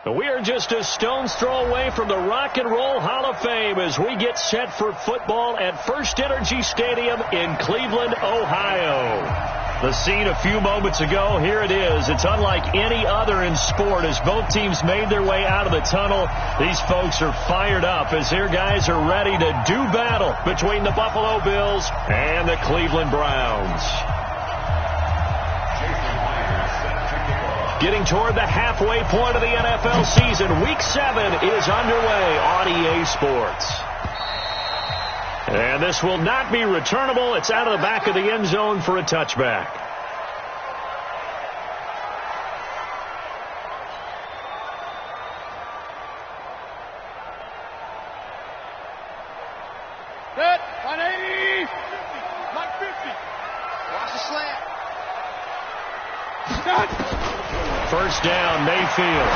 We are just a stone's throw away from the Rock and Roll Hall of Fame as we get set for football at First Energy Stadium in Cleveland, Ohio. The scene a few moments ago, here it is. It's unlike any other in sport as both teams made their way out of the tunnel. These folks are fired up as their guys are ready to do battle between the Buffalo Bills and the Cleveland Browns. Getting toward the halfway point of the NFL season, Week 7 is underway on EA Sports. And this will not be returnable. It's out of the back of the end zone for a touchback. Set, 180, 150. Watch the slant. First down, Mayfield.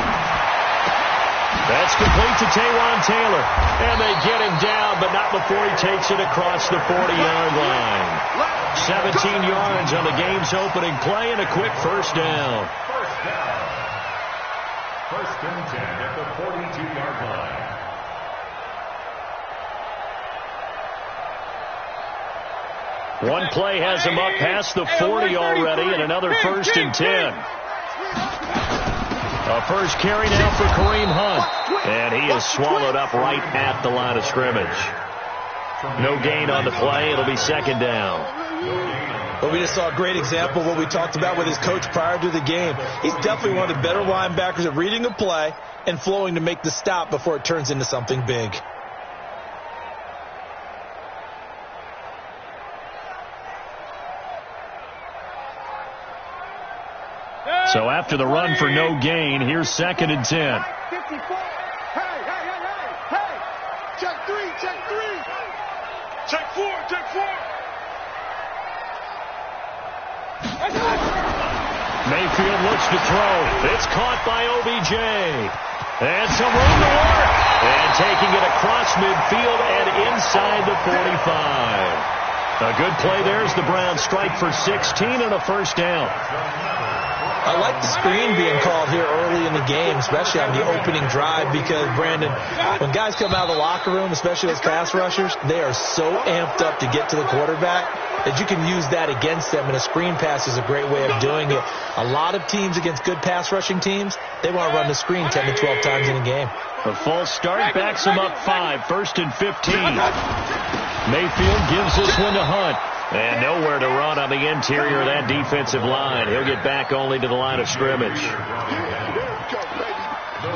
That's complete to Taywan Taylor. And they get him down, but not before he takes it across the 40-yard line. 17 yards on the game's opening play and a quick first down. First and 10 at the 42-yard line. One play has him up past the 40 already, and another first and 10. A first carry now for Kareem Hunt, and he is swallowed up right at the line of scrimmage. No gain on the play. It'll be second down. Well, we just saw a great example of what we talked about with his coach prior to the game. He's definitely one of the better linebackers at reading a play and flowing to make the stop before it turns into something big. So after the run for no gain, here's second and 10. 54. Hey. Check three. Check four. Mayfield looks to throw. It's caught by OBJ. And some room to work. And taking it across midfield and inside the 45. A good play there as the Browns strike for 16 and a first down. I like the screen being called here early in the game, especially on the opening drive, because, Brandon, when guys come out of the locker room, especially those pass rushers, they are so amped up to get to the quarterback that you can use that against them, and a screen pass is a great way of doing it. A lot of teams against good pass rushing teams, they want to run the screen 10 to 12 times in a game. A false start backs him up 5, first and 15. Mayfield gives this one to Hunt. And nowhere to run on the interior of that defensive line. He'll get back only to the line of scrimmage.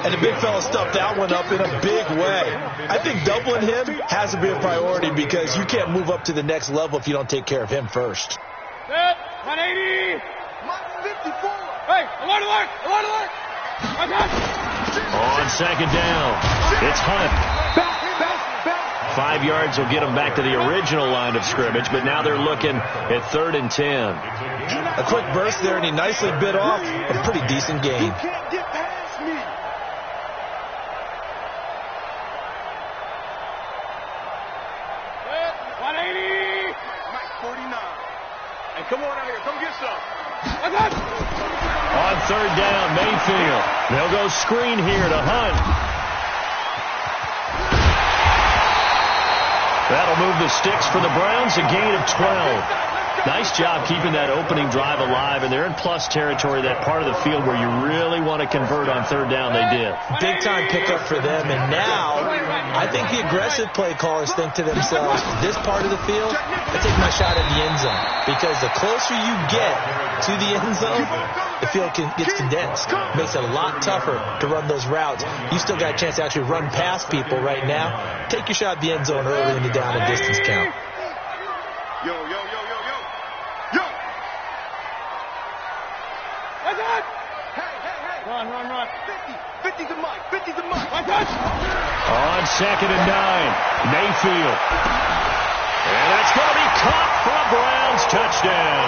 And the big fella stuffed that one up in a big way. I think doubling him has to be a priority because you can't move up to the next level if you don't take care of him first. Set, 180, 154. Hey, alert. On second down, it's Hunt. Back. 5 yards will get them back to the original line of scrimmage, but now they're looking at 3rd and 10. A quick burst there, and he nicely bit off a pretty decent gain. You can't get past me. Set, 180. Mike, 49. Hey, come on out here. Come get some. On 3rd down, Mayfield. They'll go screen here to Hunt. That'll move the sticks for the Browns, a gain of 12. Nice job keeping that opening drive alive, and they're in plus territory, that part of the field where you really want to convert on 3rd down. They did. Big-time pickup for them, and now I think the aggressive play callers think to themselves, this part of the field, I take my shot at the end zone, because the closer you get to the end zone, the field gets condensed. Makes it a lot tougher to run those routes. You still got a chance to actually run past people right now. Take your shot at the end zone early in the down and distance count. Yo. Hey. Run. 50 to Mike. On 2nd and 9, Mayfield. And that's going to be caught for a Browns touchdown.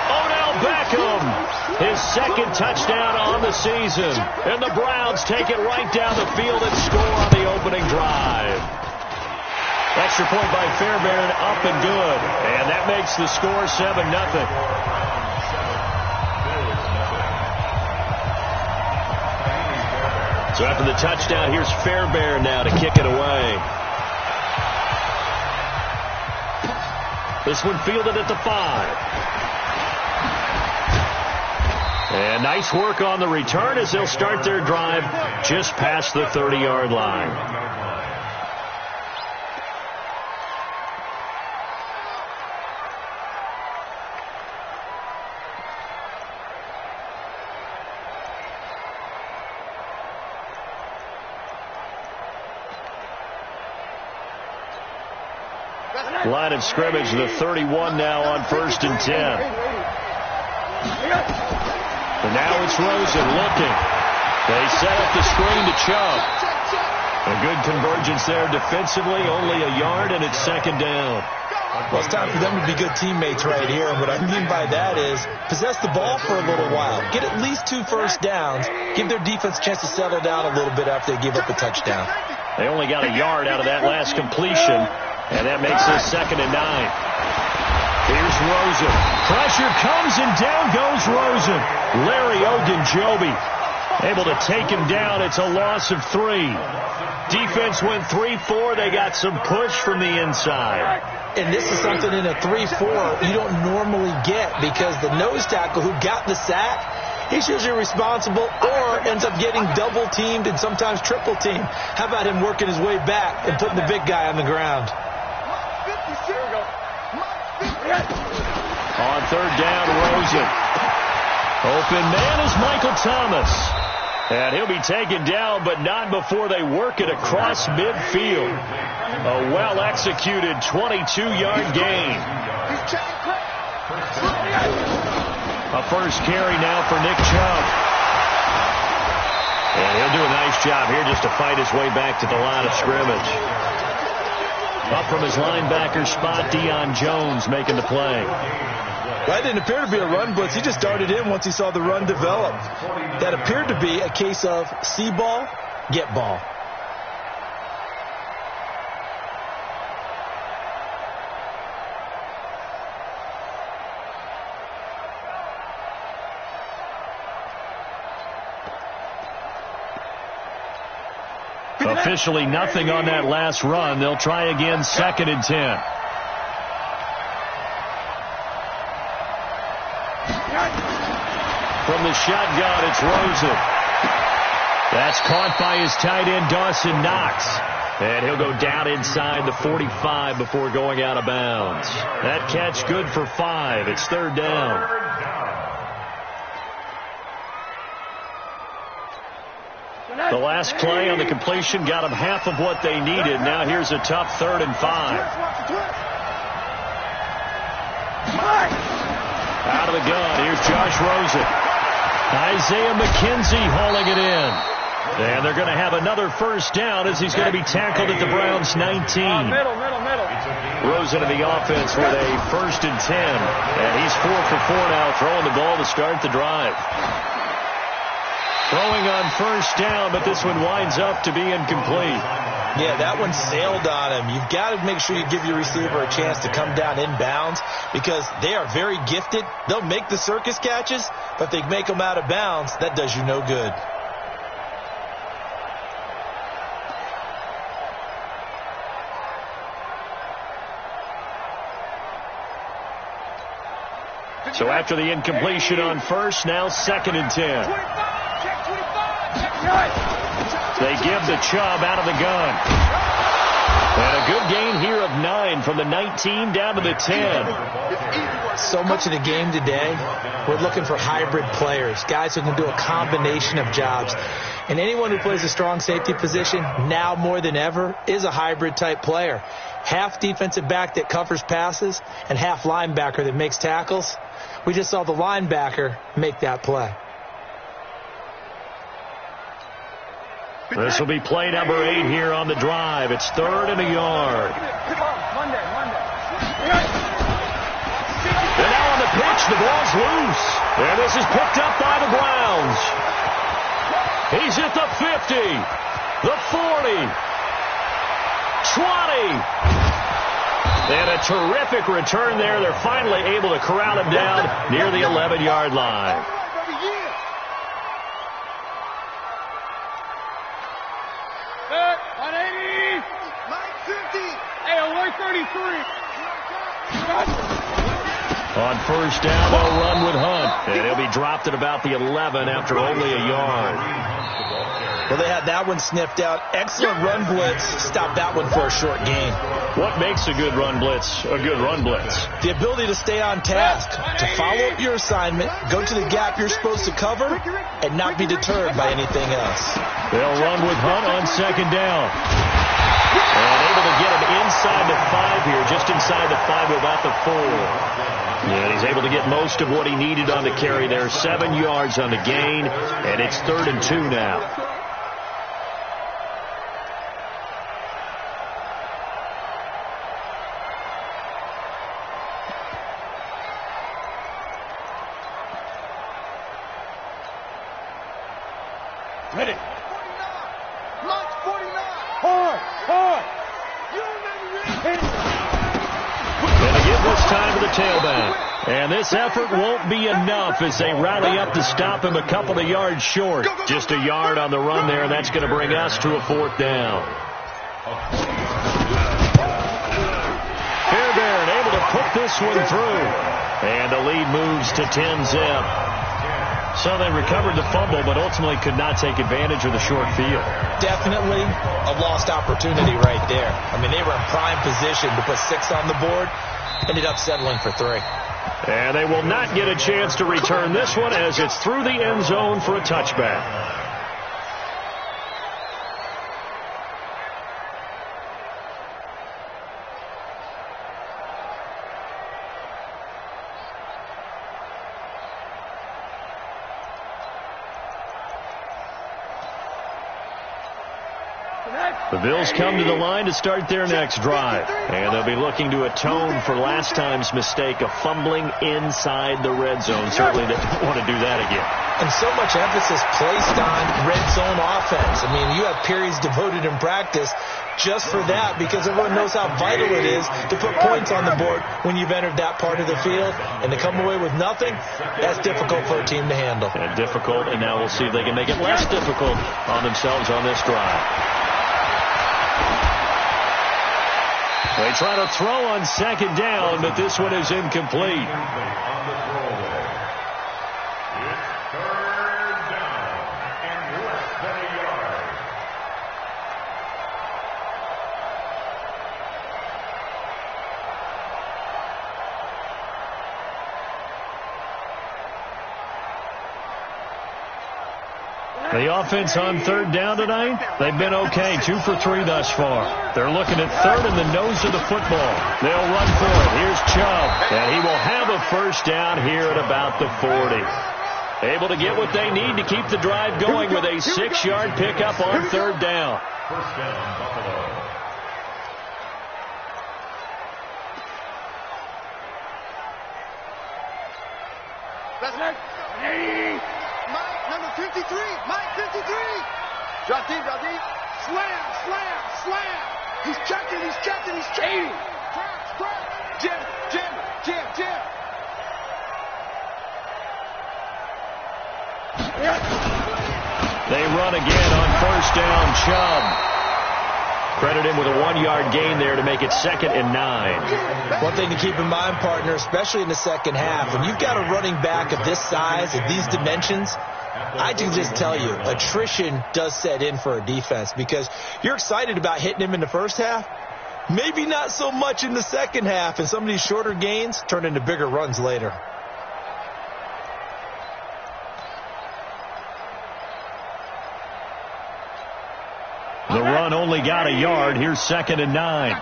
Odell Beckham, his 2nd touchdown on the season. And the Browns take it right down the field and score on the opening drive. Extra point by Fairbairn, up and good. And that makes the score 7-0. So after the touchdown, here's Fairbairn now to kick it away. This one fielded at the 5. And nice work on the return as they'll start their drive just past the 30-yard line. Line of scrimmage, the 31 now on 1st and 10. And now it's Rosen looking. They set up the screen to Chubb. A good convergence there defensively, only a yard, and it's 2nd down. Well, it's time for them to be good teammates right here. And what I mean by that is possess the ball for a little while. Get at least 2 first downs. Give their defense a chance to settle down a little bit after they give up a touchdown. They only got a yard out of that last completion. And that makes it 2nd and 9. Here's Rosen. Pressure comes and down goes Rosen. Larry Ogunjobi able to take him down. It's a loss of 3. Defense went 3-4. They got some push from the inside. And this is something in a 3-4 you don't normally get because the nose tackle who got the sack, he's usually responsible or ends up getting double teamed and sometimes triple teamed. How about him working his way back and putting the big guy on the ground? On 3rd down, Rosen. Open man is Michael Thomas. And he'll be taken down, but not before they work it across midfield. A well-executed 22-yard gain. A first carry now for Nick Chubb. And he'll do a nice job here just to fight his way back to the line of scrimmage. Up from his linebacker spot, Deion Jones making the play. That didn't appear to be a run blitz. He just darted in once he saw the run develop. That appeared to be a case of see ball, get ball. Officially nothing on that last run. They'll try again, 2nd and 10. From the shotgun, it's Rosen. That's caught by his tight end, Dawson Knox. And he'll go down inside the 45 before going out of bounds. That catch good for 5. It's 3rd down. The last play on the completion got them half of what they needed. Now here's a tough 3rd and 5. Out of the gun, here's Josh Rosen. Isaiah McKenzie hauling it in. And they're going to have another first down as he's going to be tackled at the Browns' 19. Rosen in the offense with a 1st and 10. And he's 4 for 4 now, throwing the ball to start the drive. Throwing on first down, but this one winds up to be incomplete. Yeah, that one sailed on him. You've got to make sure you give your receiver a chance to come down inbounds because they are very gifted. They'll make the circus catches, but if they make them out of bounds, that does you no good. So after the incompletion on first, now 2nd and 10. They give the Chubb out of the gun. And a good gain here of 9 from the 19 down to the 10. So much of the game today, we're looking for hybrid players, guys who can do a combination of jobs. And anyone who plays a strong safety position, now more than ever, is a hybrid type player. Half defensive back that covers passes and half linebacker that makes tackles. We just saw the linebacker make that play. This will be play number 8 here on the drive. It's 3rd and a yard. And now on the pitch, the ball's loose. And this is picked up by the Browns. He's at the 50, the 40, 20. And a terrific return there. They're finally able to corral him down near the 11-yard line. Hey, alert 33. On first down, they'll run with Hunt. And he'll be dropped at about the 11 after only a yard. Well, they had that one sniffed out. Excellent run blitz. Stopped that one for a short gain. What makes a good run blitz a good run blitz? The ability to stay on task, to follow up your assignment, go to the gap you're supposed to cover, and not be deterred by anything else. They'll run with Hunt on second down. And able to get him inside the 5 here, just inside the 5 to about the 4. And he's able to get most of what he needed on the carry there. 7 yards on the gain, and it's 3rd and 2 now. Ready. 49. March 49. Hard. And they give this time to the tailback. And this effort won't be enough as they rally up to stop him a couple of yards short. Just a yard on the run there, and that's going to bring us to a 4th down. Fairbairn able to put this one through. And the lead moves to 10-zip. So they recovered the fumble, but ultimately could not take advantage of the short field. Definitely a lost opportunity right there. I mean, they were in prime position to put 6 on the board. Ended up settling for 3. And they will not get a chance to return this one as it's through the end zone for a touchback. The Bills come to the line to start their next drive. And they'll be looking to atone for last time's mistake of fumbling inside the red zone. Certainly they don't want to do that again. And so much emphasis placed on red zone offense. I mean, you have periods devoted in practice just for that because everyone knows how vital it is to put points on the board when you've entered that part of the field. And to come away with nothing, that's difficult for a team to handle. And difficult, and now we'll see if they can make it less difficult on themselves on this drive. They try to throw on second down, but this one is incomplete. The offense on 3rd down tonight, they've been okay. 2 for 3 thus far. They're looking at 3rd and the nose of the football. They'll run for it. Here's Chubb, and he will have a first down here at about the 40. Able to get what they need to keep the drive going with a 6-yard pickup on 3rd down. First down, Buffalo. That's it. Mike, number 53. Mike, 53. Drop deep. Slam. He's checking. Jim. They run again on first down. Chubb. Credit him with a 1-yard gain there to make it 2nd and 9. One thing to keep in mind, partner, especially in the second half, when you've got a running back of this size, of these dimensions, I can just tell you, attrition does set in for a defense because you're excited about hitting him in the first half. Maybe not so much in the second half, and some of these shorter gains turn into bigger runs later. The run only got a yard. Here's 2nd and 9.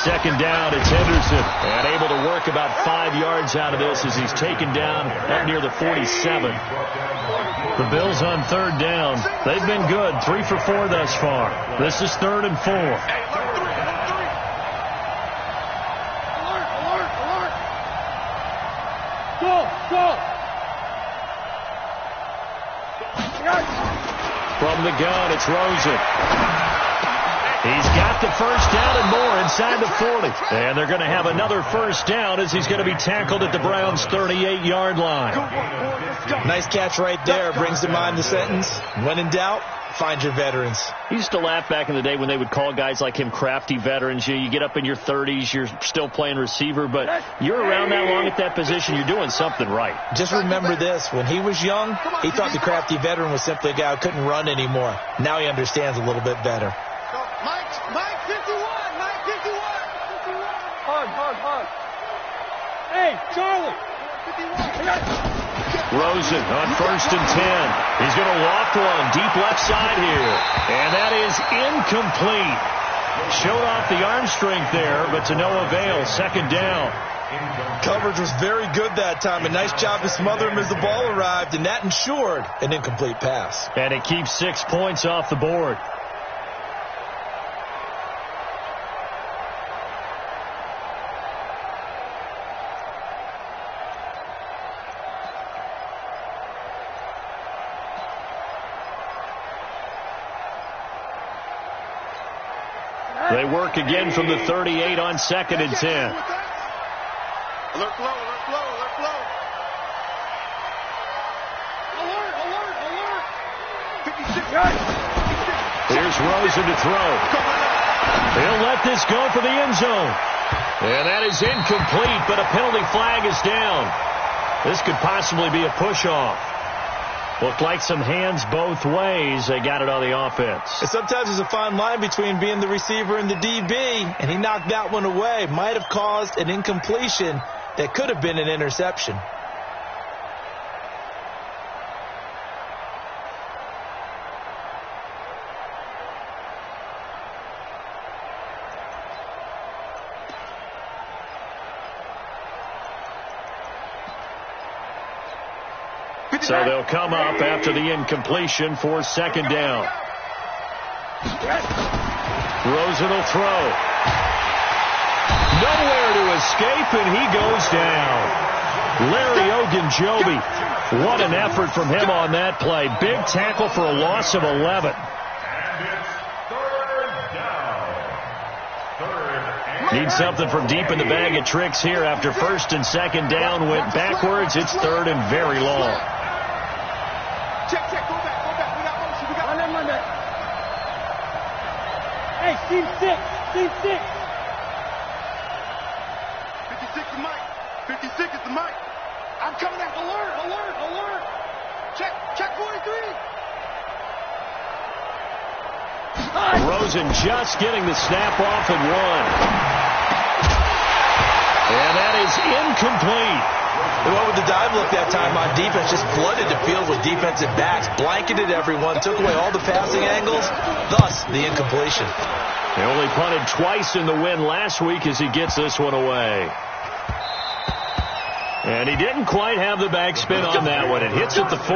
Second down, it's Henderson. And able to work about 5 yards out of this as he's taken down up near the 47. The Bills on 3rd down. They've been good. 3 for 4 thus far. This is 3rd and 4. Go. From the gun, it's Rosen. He's got the first down and more inside the 40. And they're going to have another first down as he's going to be tackled at the Browns' 38-yard line. Nice catch right there. Brings to mind the sentence, when in doubt, find your veterans. You used to laugh back in the day when they would call guys like him crafty veterans. You get up in your 30s, you're still playing receiver, but you're around that long at that position, you're doing something right. Just remember this. When he was young, he thought the crafty veteran was simply a guy who couldn't run anymore. Now he understands a little bit better. Mike 51! Mike 51! Hug. Hey, Charlie! 51. Rosen on 1st and 10. He's going to walk one deep left side here. And that is incomplete. Showed off the arm strength there, but to no avail. 2nd down. Coverage was very good that time. A nice job to smother him as the ball arrived, and that ensured an incomplete pass. And it keeps 6 points off the board. They work again from the 38 on 2nd and 10. Alert flow. Alert. 56 yards. Here's Rosen to throw. He'll let this go for the end zone. And that is incomplete, but a penalty flag is down. This could possibly be a push-off. Looked like some hands both ways. They got it on the offense. And sometimes there's a fine line between being the receiver and the DB, and he knocked that one away. Might have caused an incompletion that could have been an interception. So they'll come up after the incompletion for 2nd down. Rosen will throw. Nowhere to escape, and he goes down. Larry Ogunjobi. What an effort from him on that play. Big tackle for a loss of 11. Need something from deep in the bag of tricks here after 1st and 2nd down went backwards. It's 3rd and very long. Check, go back. We got motion. We got Monday. Hey, Steve 6. 56 is Mike. 56 is the Mike. I'm coming out. Alert. Check 43. Rosen just getting the snap off and one. And that is incomplete. Well, with the dive look that time on defense, just flooded the field with defensive backs, blanketed everyone, took away all the passing angles, thus the incompletion. They only punted twice in the win last week as he gets this one away. And he didn't quite have the backspin on that one. It hits at the 4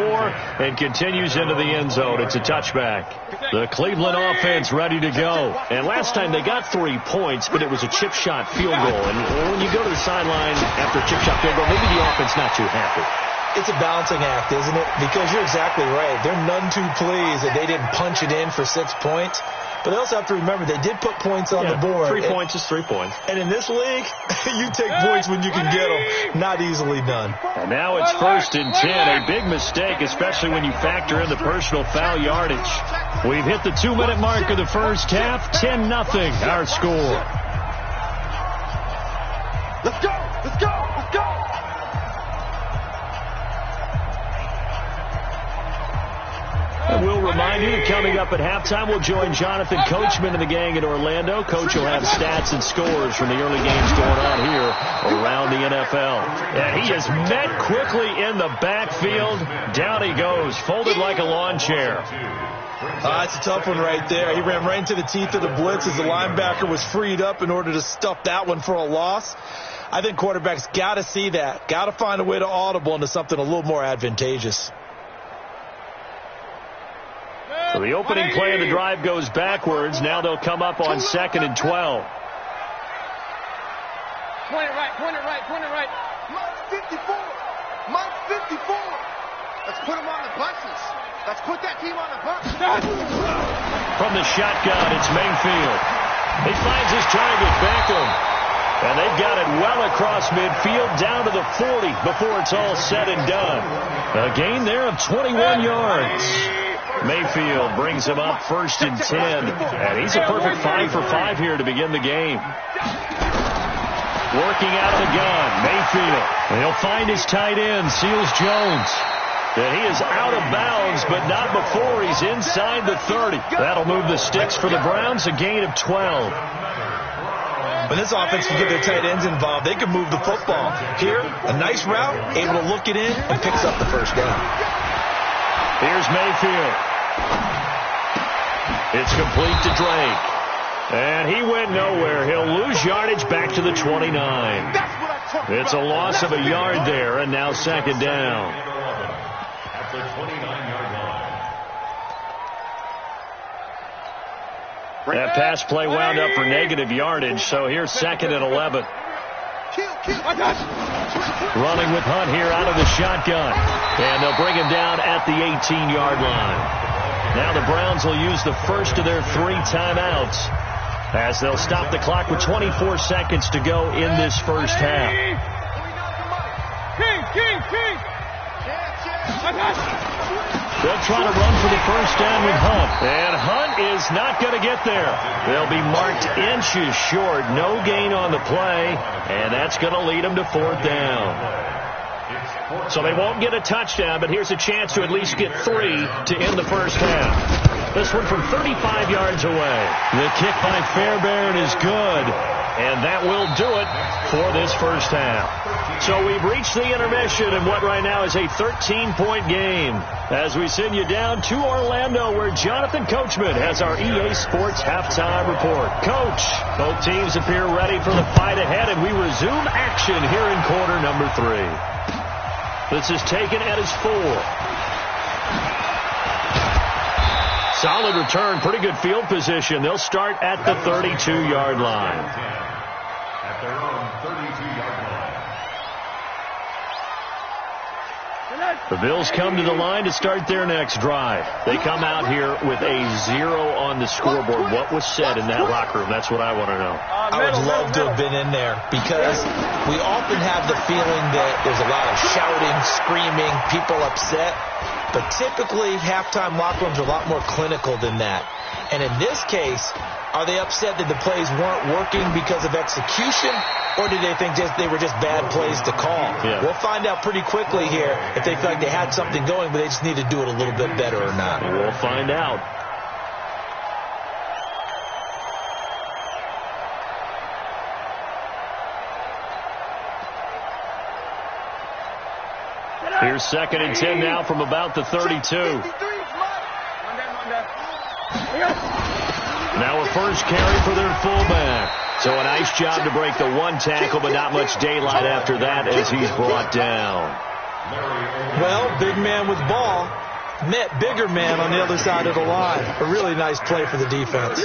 and continues into the end zone. It's a touchback. The Cleveland offense ready to go. And last time they got 3 points, but it was a chip shot field goal. And when you go to the sideline after a chip shot field goal, maybe the offense not too happy. It's a balancing act, isn't it? Because you're exactly right. They're none too pleased that they didn't punch it in for 6 points. But they also have to remember they did put points on the board. 3 points is 3 points. And in this league, you take points when you can get them. Not easily done. And now it's 1st and 10. A big mistake, especially when you factor in the personal foul yardage. We've hit the 2-minute mark of the first half. 10-0 our score. Let's go. And we'll remind you that coming up at halftime, we'll join Jonathan Coachman and the gang in Orlando. Coach will have stats and scores from the early games going on here around the NFL. And he is met quickly in the backfield. Down he goes, folded like a lawn chair. That's a tough one right there. He ran right into the teeth of the blitz as the linebacker was freed up in order to stuff that one for a loss. I think quarterbacks got to see that. Got to find a way to audible into something a little more advantageous. So the opening play of the drive goes backwards. Now they'll come up on 2nd and 12. Point it right. Mike 54. Let's put him on the buses. Let's put that team on the bus. From the shotgun, it's Mayfield. He finds his target, Beckham. And they've got it well across midfield, down to the 40 before it's all said and done. A gain there of 21 yards. Mayfield brings him up 1st and 10. And he's a perfect 5 for 5 here to begin the game. Working out of the gun, Mayfield. And he'll find his tight end, Seals Jones. And he is out of bounds, but not before he's inside the 30. That'll move the sticks for the Browns, a gain of 12. When this offense can get their tight ends involved, they can move the football. Here, a nice route, able to look it in, and picks up the first down. Here's Mayfield. It's complete to Drake. And he went nowhere. He'll lose yardage back to the 29. It's a loss of a yard there, and now 2nd down. At the 29-yard line. That pass play wound up for negative yardage, so here's 2nd and 11. Running with Hunt here out of the shotgun. And they'll bring him down at the 18-yard line. Now the Browns will use the first of their 3 timeouts as they'll stop the clock with 24 seconds to go in this first half. They'll try to run for the first down with Hunt. And Hunt is not going to get there. They'll be marked inches short. No gain on the play. And that's going to lead them to 4th down. So they won't get a touchdown, but here's a chance to at least get 3 to end the first half. This one from 35 yards away. The kick by Fairbairn is good. And that will do it for this first half. So we've reached the intermission in what right now is a 13-point game. As we send you down to Orlando, where Jonathan Coachman has our EA Sports halftime report. Coach, both teams appear ready for the fight ahead, and we resume action here in quarter number 3. This is taken at his 4. Solid return, pretty good field position. They'll start at the 32-yard line. At their own 32-yard line. The Bills come to the line to start their next drive. They come out here with a 0 on the scoreboard. What was said in that locker room? That's what I want to know. I would love to have been in there because we often have the feeling that there's a lot of shouting, screaming, people upset. But typically, halftime locker rooms are a lot more clinical than that. And in this case, are they upset that the plays weren't working because of execution, or did they think they were just bad plays to call? Yeah. We'll find out pretty quickly here if they feel like they had something going, but they just need to do it a little bit better or not. We'll find out. Here's 2nd and 10 now from about the 32. Now a first carry for their fullback. So a nice job to break the 1 tackle, but not much daylight after that as he's brought down. Well, big man with ball met bigger man on the other side of the line. A really nice play for the defense.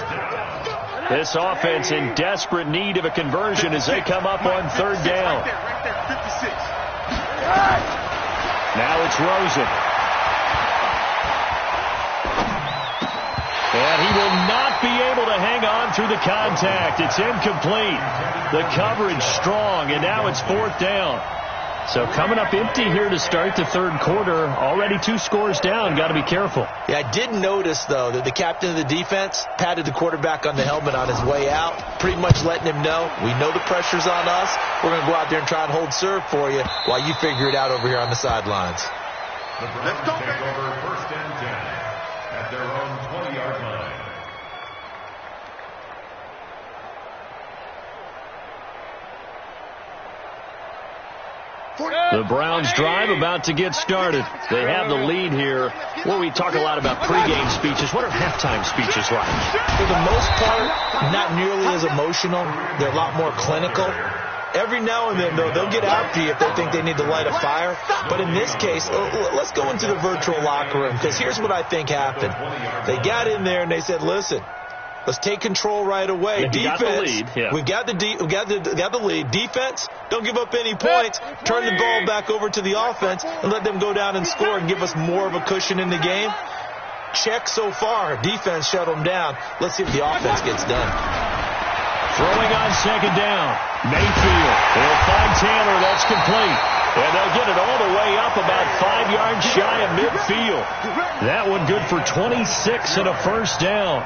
This offense in desperate need of a conversion as they come up on 3rd down. Now it's Rosen. And he will not be able to hang on through the contact. It's incomplete. The coverage strong, and now it's 4th down. So coming up empty here to start the 3rd quarter. Already 2 scores down. Got to be careful. Yeah, I did notice, though, that the captain of the defense patted the quarterback on the helmet on his way out, pretty much letting him know, we know the pressure's on us. We're going to go out there and try and hold serve for you while you figure it out over here on the sidelines. The Browns take over 1st and 10 at their own 20-yard line. The Browns drive about to get started. They have the lead here. Well, we talk a lot about pregame speeches. What are halftime speeches like? For the most part, not nearly as emotional. They're a lot more clinical. Every now and then, though, they'll get after you if they think they need to light a fire. But in this case, let's go into the virtual locker room, because here's what I think happened. They got in there and they said, listen, let's take control right away. Defense, got the lead. Yeah. We've got the lead. Defense, don't give up any points. Turn the ball back over to the offense and let them go down and score and give us more of a cushion in the game. Check so far. Defense shut them down. Let's see if the offense gets done. Throwing on 2nd down. Mayfield. They'll find Taylor. That's complete. And they'll get it all the way up about 5 yards shy of midfield. That one good for 26 and a first down.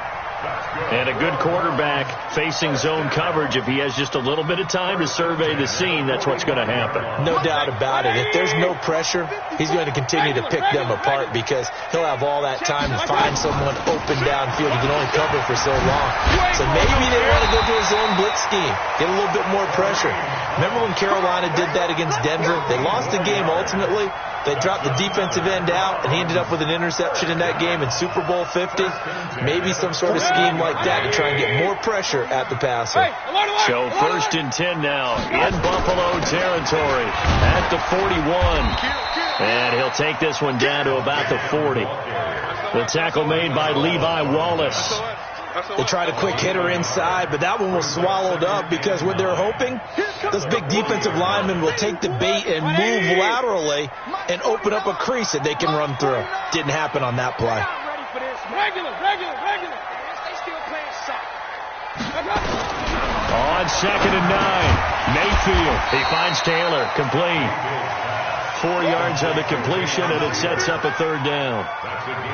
And a good quarterback facing zone coverage. If he has just a little bit of time to survey the scene, that's what's going to happen. No doubt about it. If there's no pressure, he's going to continue to pick them apart because he'll have all that time to find someone open downfield. He can only cover for so long. So maybe they want to go to his own blitz scheme, get a little bit more pressure. Remember when Carolina did that against Denver? They lost the game ultimately. They dropped the defensive end out, and he ended up with an interception in that game in Super Bowl 50. Maybe some sort of scheme like that to try and get more pressure at the passer. So 1st and 10 now in Buffalo territory at the 41. And he'll take this one down to about the 40. The tackle made by Levi Wallace. They tried a quick hitter inside, but that one was swallowed up because what they're hoping, those big defensive linemen will take the bait and move laterally and open up a crease that they can run through. Didn't happen on that play. Regular. They still playing soft. On 2nd and 9, Mayfield. He finds Taylor, complete. 4 yards on the completion, and it sets up a 3rd down.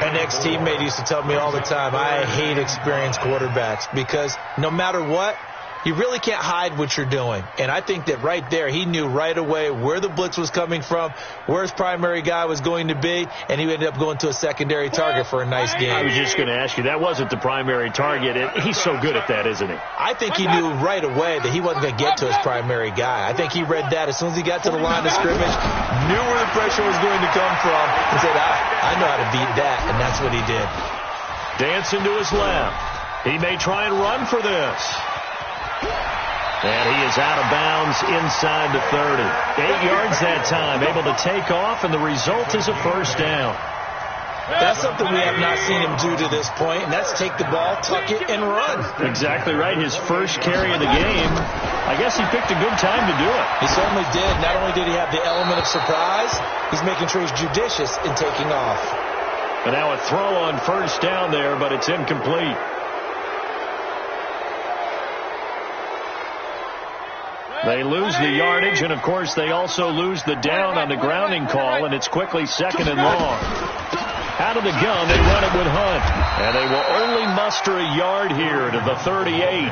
An ex-teammate used to tell me all the time, I hate experienced quarterbacks because no matter what, you really can't hide what you're doing. And I think that right there, he knew right away where the blitz was coming from, where his primary guy was going to be, and he ended up going to a secondary target for a nice game. I was just going to ask you, that wasn't the primary target. He's so good at that, isn't he? I think he knew right away that he wasn't going to get to his primary guy. I think he read that as soon as he got to the line of scrimmage, knew where the pressure was going to come from, and said, I know how to beat that, and that's what he did. Dancing to his left. He may try and run for this. And he is out of bounds inside the 30. 8 yards that time, able to take off, and the result is a first down. That's something we have not seen him do to this point, and that's take the ball, tuck it, and run. Exactly right. His first carry of the game. I guess he picked a good time to do it. He certainly did. Not only did he have the element of surprise, he's making sure he's judicious in taking off. And now a throw on first down there, but it's incomplete. They lose the yardage, and, of course, they also lose the down on the grounding call, and it's quickly 2nd and long. Out of the gun, they run it with Hunt, and they will only muster a yard here to the 38.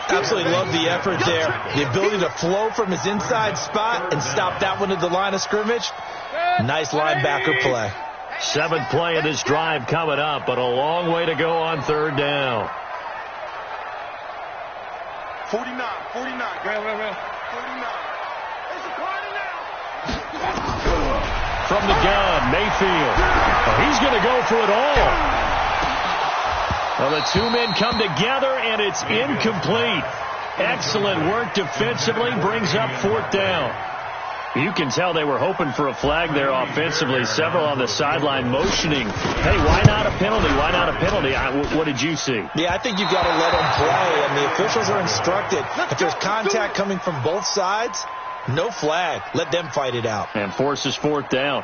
Absolutely love the effort there. The ability to flow from his inside spot and stop that one at the line of scrimmage. Nice linebacker play. 7th play of this drive coming up, but a long way to go on 3rd down. 49. 49. 49. From the gun, Mayfield. He's going to go for it all. Well, the two men come together, and it's incomplete. Excellent work defensively, brings up 4th down. You can tell they were hoping for a flag there offensively. Several on the sideline motioning, hey, why not a penalty? Why not a penalty? What did you see? Yeah, I think you've got to let them play, and the officials are instructed. If there's contact coming from both sides, no flag. Let them fight it out. And forces 4th down.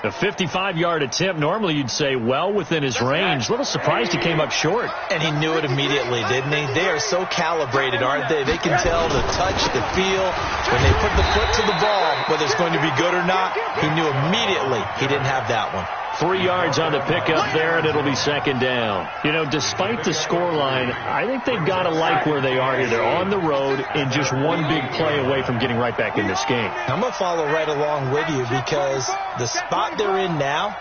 A 55-yard attempt, normally you'd say well within his range. A little surprised he came up short. And he knew it immediately, didn't he? They are so calibrated, aren't they? They can tell the touch, the feel. When they put the foot to the ball, whether it's going to be good or not, he knew immediately he didn't have that one. 3 yards on the pickup there, and it'll be 2nd down. You know, despite the scoreline, I think they've got to like where they are here. They're on the road and just one big play away from getting right back in this game. I'm going to follow right along with you because the spot they're in now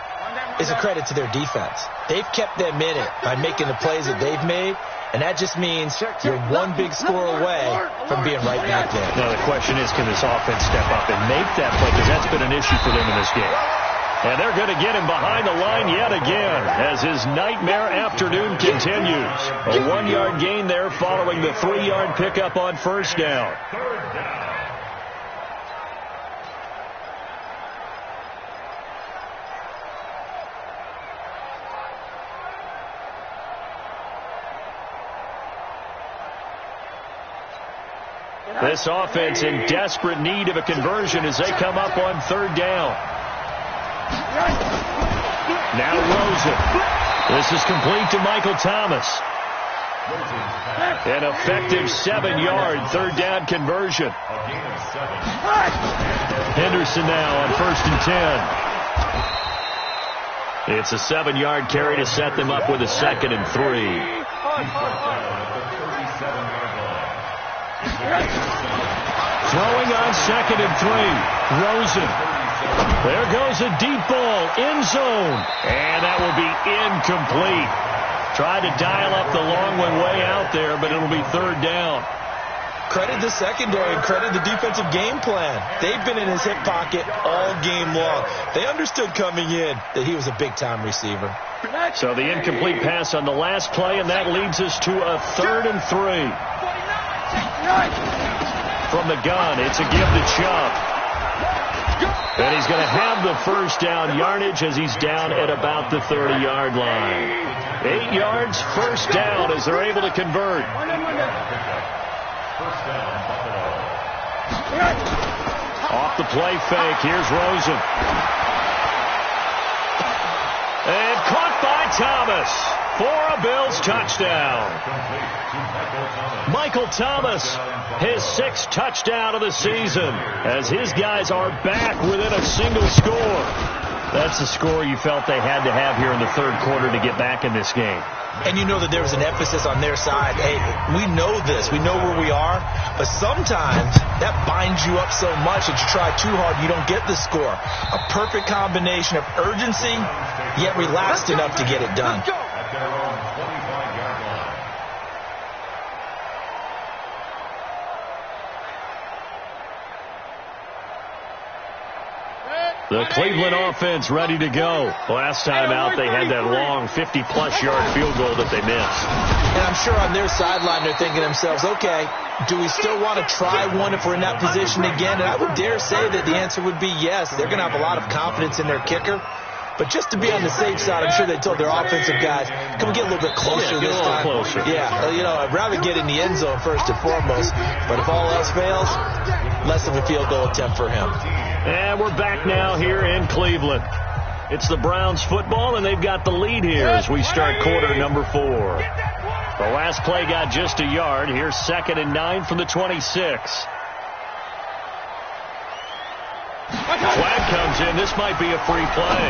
is a credit to their defense. They've kept them in it by making the plays that they've made, and that just means you're one big score away from being right back there. Now, the question is, can this offense step up and make that play? Because that's been an issue for them in this game. And they're going to get him behind the line yet again as his nightmare afternoon continues. A 1-yard gain there following the 3-yard pickup on first down. This offense in desperate need of a conversion as they come up on 3rd down. Now Rosen. This is complete to Michael Thomas. An effective 7-yard third down conversion. Henderson now on 1st and 10. It's a 7-yard carry to set them up with a 2nd and 3. Throwing on 2nd and 3. Rosen. There goes a deep ball. End zone. And that will be incomplete. Tried to dial up the long one way out there, but it'll be 3rd down. Credit the secondary and credit the defensive game plan. They've been in his hip pocket all game long. They understood coming in that he was a big-time receiver. So the incomplete pass on the last play, and that leads us to a 3rd and 3. From the gun, it's a give to Chubb. And he's going to have the 1st down yardage as he's down at about the 30-yard line. 8 yards, 1st down as they're able to convert. Off the play fake, here's Rosen. And caught by Thomas for a Bills touchdown. Michael Thomas, his 6th touchdown of the season, as his guys are back within a single score. That's the score you felt they had to have here in the 3rd quarter to get back in this game. And you know that there was an emphasis on their side. Hey, we know this. We know where we are. But sometimes that binds you up so much that you try too hard, you don't get the score. A perfect combination of urgency, yet relaxed enough to get it done. The Cleveland offense ready to go. Last time out, they had that long 50-plus yard field goal that they missed. And I'm sure on their sideline, they're thinking to themselves, okay, do we still want to try one if we're in that position again? And I would dare say that the answer would be yes. They're going to have a lot of confidence in their kicker. But just to be on the safe side, I'm sure they told their offensive guys, can we get a little bit closer this time? Closer. Yeah, you know, I'd rather get in the end zone first and foremost. But if all else fails, less of a field goal attempt for him. And we're back now here in Cleveland. It's the Browns football, and they've got the lead here as we start quarter number 4. The last play got just a yard. Here's 2nd and 9 from the 26. Flag comes in. This might be a free play.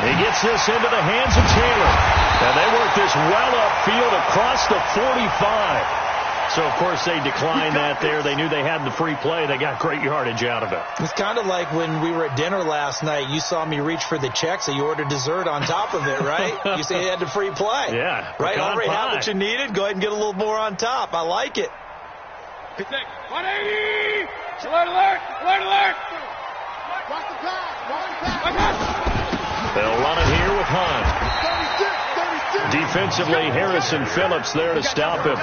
He gets this into the hands of Taylor. And they work this well upfield across the 45. So, of course, they declined that there. They knew they had the free play. They got great yardage out of it. It's kind of like when we were at dinner last night. You saw me reach for the check, so you ordered dessert on top of it, right? You say you had the free play. Yeah. Right? Already have what you needed. Go ahead and get a little more on top. I like it. 180! Alert, alert! Alert, alert! They'll run it here with Hunt. Defensively, Harrison Phillips there to stop him.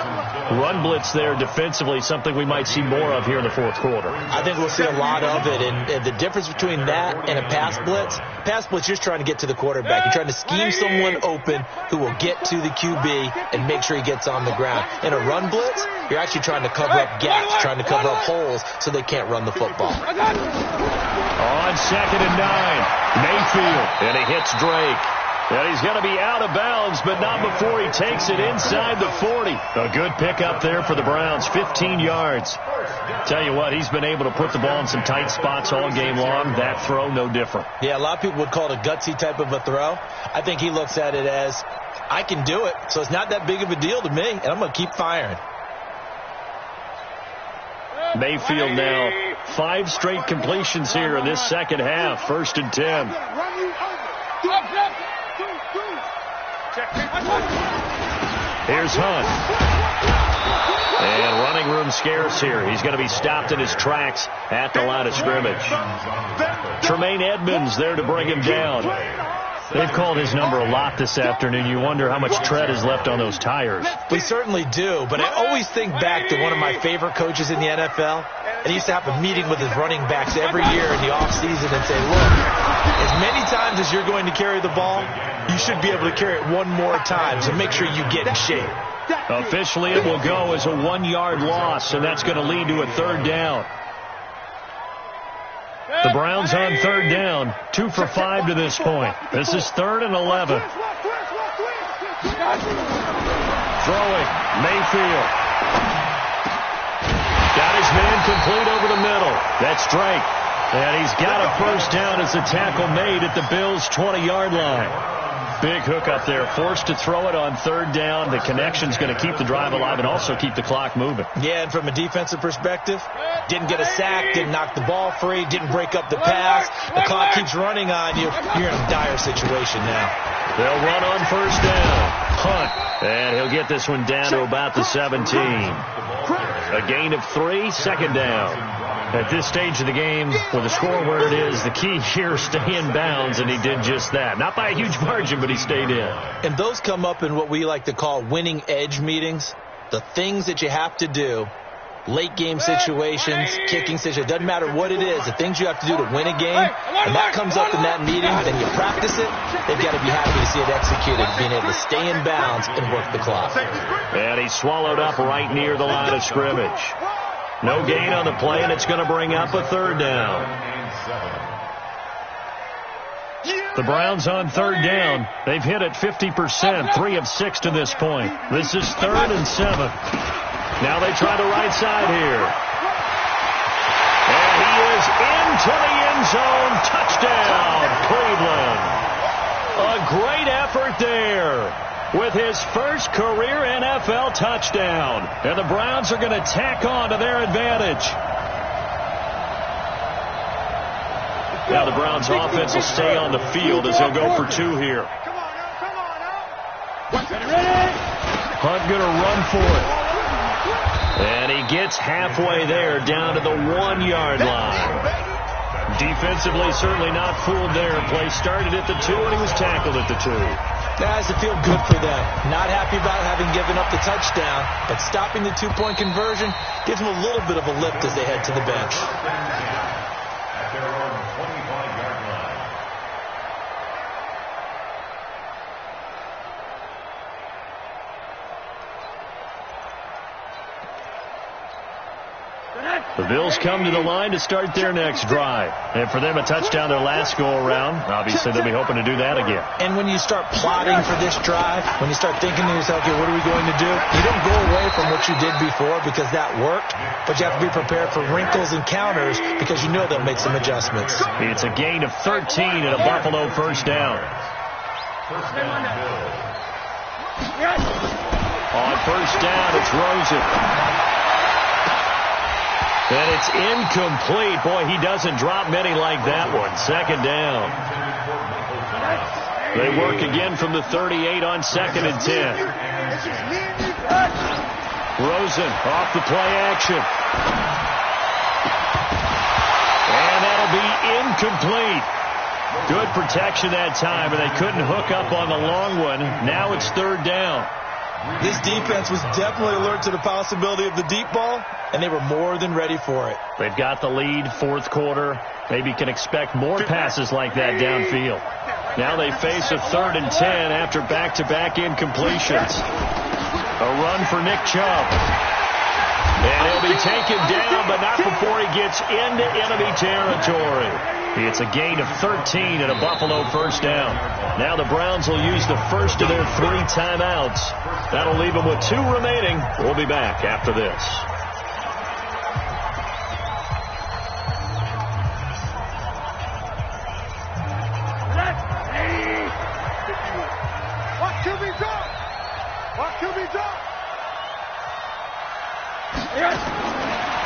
Run blitz there defensively, something we might see more of here in the 4th quarter. I think we'll see a lot of it, and the difference between that and a pass blitz, you're just trying to get to the quarterback. You're trying to scheme someone open who will get to the QB and make sure he gets on the ground. In a run blitz, you're actually trying to cover up gaps, trying to cover up holes so they can't run the football. On 2nd and 9, Mayfield, and he hits Drake. And he's going to be out of bounds, but not before he takes it inside the 40. A good pickup there for the Browns, 15 yards. Tell you what, he's been able to put the ball in some tight spots all game long. That throw, no different. Yeah, a lot of people would call it a gutsy type of a throw. I think he looks at it as, I can do it, so it's not that big of a deal to me, and I'm going to keep firing. Mayfield now, 5 straight completions here in this second half. 1st and 10. Here's Hunt. And running room scarce here. He's going to be stopped in his tracks at the line of scrimmage. Tremaine Edmonds there to bring him down. They've called his number a lot this afternoon. You wonder how much tread is left on those tires. We certainly do, but I always think back to one of my favorite coaches in the NFL. And he used to have a meeting with his running backs every year in the offseason and say, look, as many times as you're going to carry the ball, you should be able to carry it one more time, so make sure you get in shape. Officially, it will go as a 1-yard loss, and that's going to lead to a 3rd down. The Browns on 3rd down, 2 for 5 to this point. This is 3rd and 11. throwing. Mayfield. Got his man complete over the middle. That's Drake. And he's got a first down as the tackle made at the Bills' 20-yard line. Big hook up there. Forced to throw it on third down. The connection's going to keep the drive alive and also keep the clock moving. Yeah, and from a defensive perspective, didn't get a sack, didn't knock the ball free, didn't break up the pass. The clock keeps running on you. You're in a dire situation now. They'll run on first down. Hunt. And he'll get this one down to about the 17. A gain of 3, second down. At this stage of the game, with the score where it is, the key here, stay in bounds, and he did just that. Not by a huge margin, but he stayed in. And those come up in what we like to call winning edge meetings. The things that you have to do, late game situations, kicking situations, doesn't matter what it is, the things you have to do to win a game, and that comes up in that meeting, then you practice it, they've got to be happy to see it executed, being able to stay in bounds and work the clock. And he's swallowed up right near the line of scrimmage. No gain on the play, and it's going to bring up a third down. The Browns on third down. They've hit it 50%, 3 of 6 to this point. This is 3rd and 7. Now they try the right side here. And he is into the end zone. Touchdown, Cleveland. A great effort there with his first career NFL touchdown. And the Browns are going to tack on to their advantage. Now the Browns offense will stay on the field as they'll go for 2 here. Hunt going to run for it. And he gets halfway there, down to the 1-yard line. Defensively, certainly not fooled there. Play started at the 2, and he was tackled at the 2. That has to feel good for them. Not happy about having given up the touchdown, but stopping the 2-point conversion gives them a little bit of a lift as they head to the bench. At their own 25-yard line. The Bills come to the line to start their next drive. And for them, a touchdown their last go-around. Obviously, they'll be hoping to do that again. And when you start plotting for this drive, when you start thinking to yourself, okay, what are we going to do? You don't go away from what you did before because that worked, but you have to be prepared for wrinkles and counters because you know they'll make some adjustments. It's a gain of 13 and a Buffalo first down. First down, Bills. On first down, it's Rosen. And it's incomplete. Boy, he doesn't drop many like that one. Second down. They work again from the 38 on 2nd and 10. Rosen off the play action. And that'll be incomplete. Good protection that time, and they couldn't hook up on the long one. Now it's 3rd down. This defense was definitely alert to the possibility of the deep ball, and they were more than ready for it. They've got the lead, 4th quarter. Maybe can expect more passes like that downfield. Now they face a 3rd and 10 after back-to-back incompletions. A run for Nick Chubb. And he'll be taken down, but not before he gets into enemy territory. It's a gain of 13 and a Buffalo first down. Now the Browns will use the first of their 3 timeouts. That'll leave them with 2 remaining. We'll be back after this.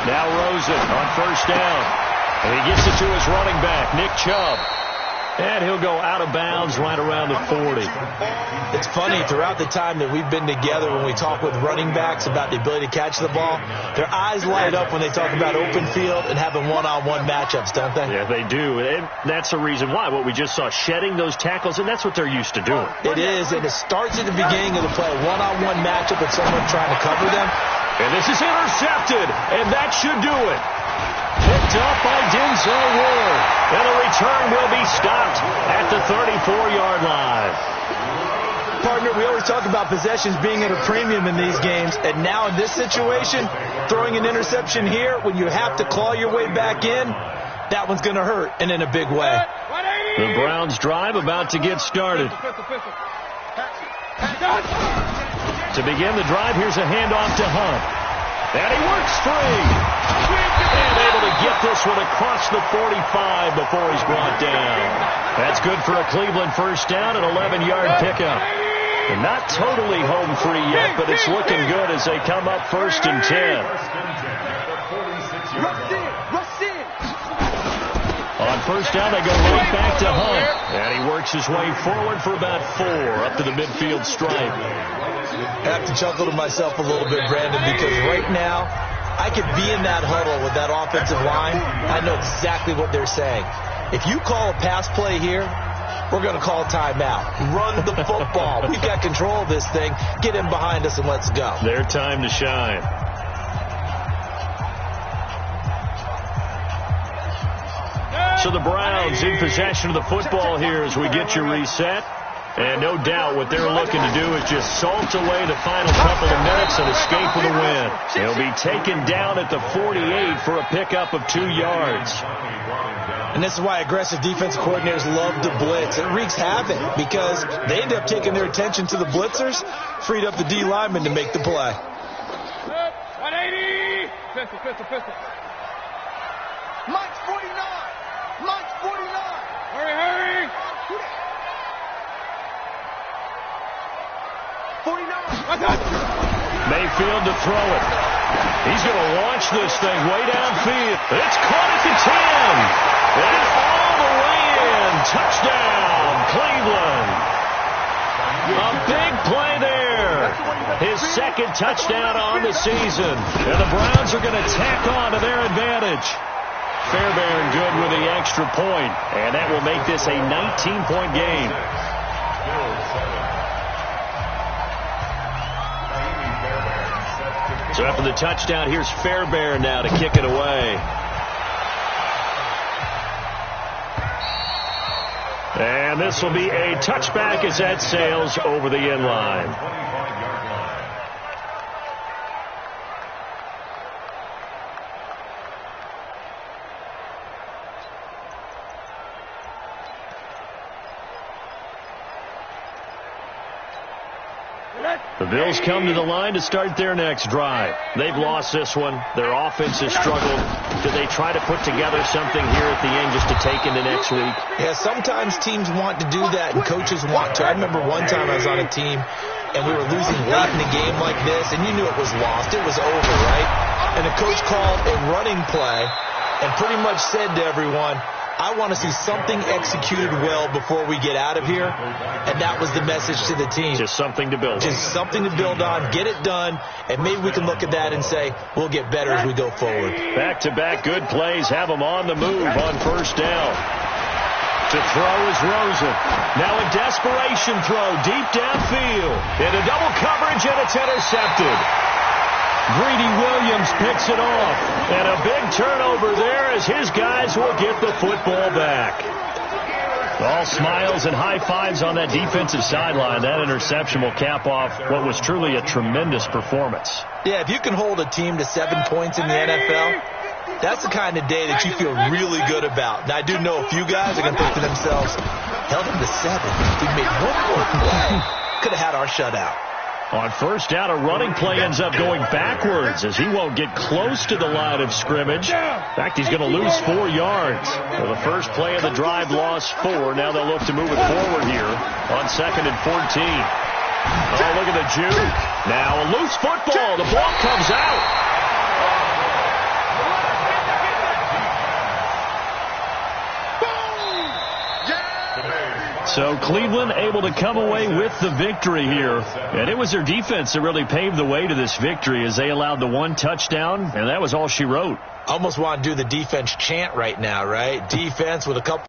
Now Rosen on first down. And he gets it to his running back, Nick Chubb. And he'll go out of bounds right around the 40. It's funny, throughout the time that we've been together, when we talk with running backs about the ability to catch the ball, their eyes light up when they talk about open field and having one-on-one matchups, don't they? Yeah, they do. And that's the reason why. What we just saw, shedding those tackles, and that's what they're used to doing. It is, and it starts at the beginning of the play, one-on-one matchup with someone trying to cover them. And this is intercepted, and that should do it. Picked up by Denzel Ward. And the return will be stopped at the 34-yard line. Partner, we always talk about possessions being at a premium in these games. And now in this situation, throwing an interception here when you have to claw your way back in, that one's going to hurt, and in a big way. The Browns drive about to get started. To begin the drive, here's a handoff to Hunt. And he works free. And able to get this one across the 45 before he's brought down. That's good for a Cleveland first down, an 11-yard pickup. And not totally home free yet, but it's looking good as they come up 1st and 10. On first down, they go right back to Hunt. And he works his way forward for about 4 up to the midfield stripe. I have to chuckle to myself a little bit, Brandon, because right now I could be in that huddle with that offensive line. I know exactly what they're saying. If you call a pass play here, we're going to call a timeout. Run the football. We've got control of this thing. Get in behind us and let's go. Their time to shine. So the Browns in possession of the football here as we get you reset. And no doubt what they're looking to do is just salt away the final couple of minutes and escape with a win. They'll be taken down at the 48 for a pickup of 2 yards. And this is why aggressive defensive coordinators love to blitz. It wreaks havoc because they end up taking their attention to the blitzers, freed up the D lineman to make the play. 180! Pistol. Mike's 49! Mike's 49! Hurry! 49! Mayfield to throw it. He's going to launch this thing way downfield. It's caught at the 10. And all the way in. Touchdown, Cleveland. A big play there. His second touchdown on the season. And the Browns are going to tack on to their advantage. Fairbairn good with the extra point. And that will make this a 19-point game. So after the touchdown, here's Fairbairn now to kick it away. And this will be a touchback as that sails over the end line. The Bills come to the line to start their next drive. They've lost this one. Their offense has struggled. Do they try to put together something here at the end just to take into next week? Yeah, sometimes teams want to do that and coaches want to. I remember one time I was on a team and we were losing late in the game like this, and you knew it was lost. It was over, right? And the coach called a running play and pretty much said to everyone, I want to see something executed well before we get out of here. And that was the message to the team. Just something to build on. Just something to build on. Get it done. And maybe we can look at that and say, we'll get better as we go forward. Back-to-back good plays have them on the move on first down. To throw is Rosen. Now a desperation throw deep downfield. Into double coverage, and it's intercepted. Greedy Williams picks it off. And a big turnover there as his guys will get the football back. All smiles and high fives on that defensive sideline. That interception will cap off what was truly a tremendous performance. Yeah, if you can hold a team to 7 points in the NFL, that's the kind of day that you feel really good about. Now, I do know a few guys are going to think to themselves, held them to 7. We made one more play. Could have had our shutout. On first down, a running play ends up going backwards as he won't get close to the line of scrimmage. In fact, he's going to lose 4 yards. Well, the first play of the drive lost 4. Now they'll look to move it forward here on 2nd and 14. Oh, look at the juke. Now a loose football. The ball comes out. So Cleveland able to come away with the victory here. And it was their defense that really paved the way to this victory as they allowed the 1 touchdown, and that was all she wrote. Almost want to do the defense chant right now, right? Defense with a couple